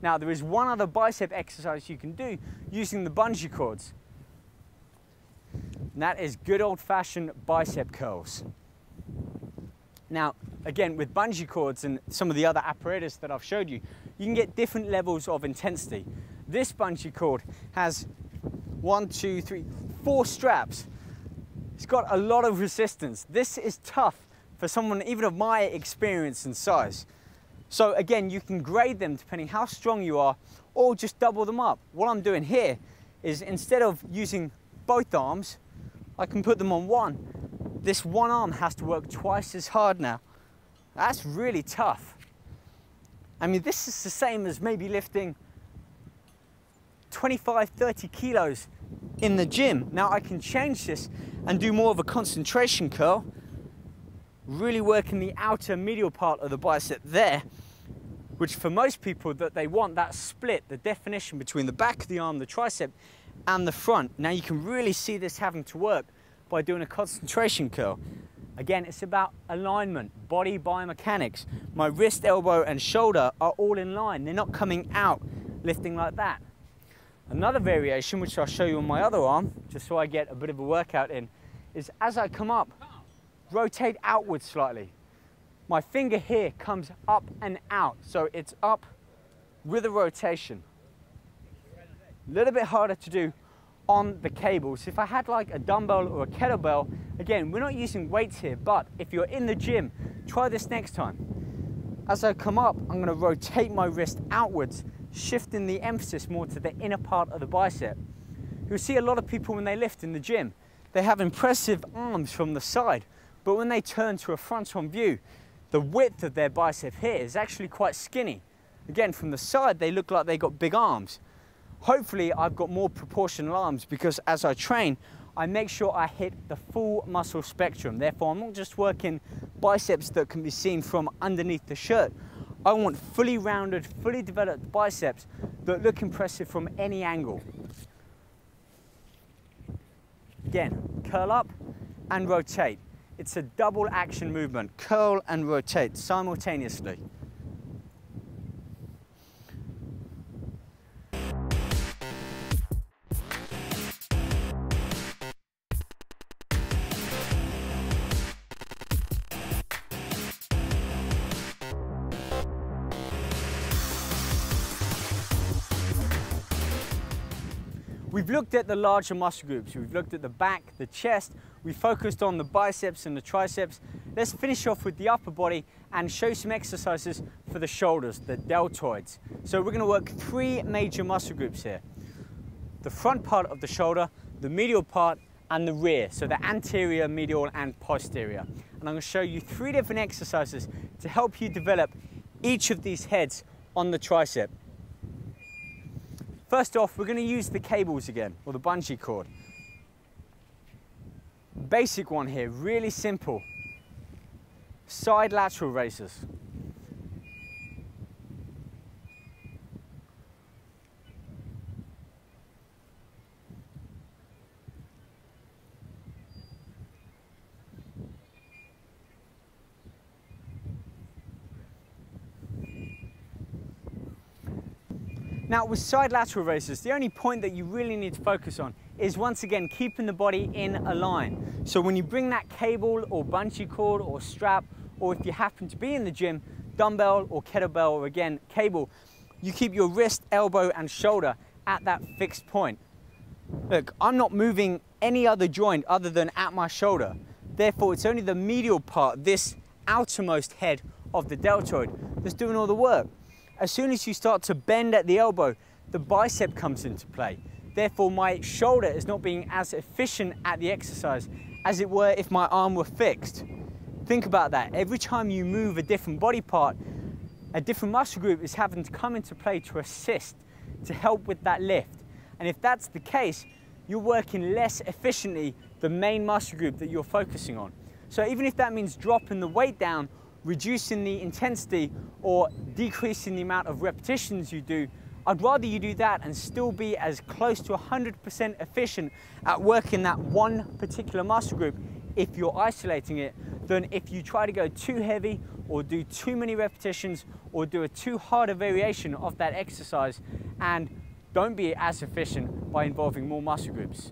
Now, there is one other bicep exercise you can do using the bungee cords, and that is good old-fashioned bicep curls. Now, again, with bungee cords and some of the other apparatus that I've showed you, you can get different levels of intensity. This bungee cord has 1, 2, 3, 4 straps. It's got a lot of resistance. This is tough for someone even of my experience and size. So again, you can grade them depending how strong you are, or just double them up. What I'm doing here is, instead of using both arms, I can put them on one. This one arm has to work twice as hard now. That's really tough. I mean, this is the same as maybe lifting 25, 30 kilos in the gym. Now I can change this and do more of a concentration curl, really working the outer medial part of the bicep there, which for most people that they want that split, the definition between the back of the arm, the tricep, and the front. Now you can really see this having to work by doing a concentration curl. Again, it's about alignment, body biomechanics. My wrist, elbow, and shoulder are all in line. They're not coming out lifting like that. Another variation, which I'll show you on my other arm, just so I get a bit of a workout in, is as I come up, rotate outwards slightly. My finger here comes up and out, so it's up with a rotation. A little bit harder to do on the cables. If I had like a dumbbell or a kettlebell, again, we're not using weights here, but if you're in the gym, try this next time. As I come up, I'm gonna rotate my wrist outwards, shifting the emphasis more to the inner part of the bicep. You'll see a lot of people when they lift in the gym, they have impressive arms from the side, but when they turn to a front-on view, the width of their bicep here is actually quite skinny. Again, from the side, they look like they got big arms. Hopefully, I've got more proportional arms, because as I train, I make sure I hit the full muscle spectrum. Therefore, I'm not just working biceps that can be seen from underneath the shirt. I want fully rounded, fully developed biceps that look impressive from any angle. Again, curl up and rotate. It's a double action movement, curl and rotate simultaneously. We've looked at the larger muscle groups. We've looked at the back, the chest. We focused on the biceps and the triceps. Let's finish off with the upper body and show some exercises for the shoulders, the deltoids. So we're going to work 3 major muscle groups here. The front part of the shoulder, the medial part, and the rear. So the anterior, medial, and posterior. And I'm going to show you 3 different exercises to help you develop each of these heads on the tricep. First off, we're going to use the cables again, or the bungee cord. Basic one here, really simple. Side lateral raises. Now, with side lateral raises, the only point that you really need to focus on is, once again, keeping the body in a line. So when you bring that cable or bungee cord or strap, or if you happen to be in the gym, dumbbell or kettlebell, or again, cable, you keep your wrist, elbow, and shoulder at that fixed point. Look, I'm not moving any other joint other than at my shoulder. Therefore, it's only the medial part, this outermost head of the deltoid, that's doing all the work. As soon as you start to bend at the elbow, the bicep comes into play. Therefore, my shoulder is not being as efficient at the exercise as it were if my arm were fixed. Think about that. Every time you move a different body part, a different muscle group is having to come into play to assist, to help with that lift. And if that's the case, you're working less efficiently the main muscle group that you're focusing on. So even if that means dropping the weight down, reducing the intensity, or decreasing the amount of repetitions you do, I'd rather you do that and still be as close to 100% efficient at working that one particular muscle group if you're isolating it, than if you try to go too heavy or do too many repetitions or do a too hard a variation of that exercise and don't be as efficient by involving more muscle groups.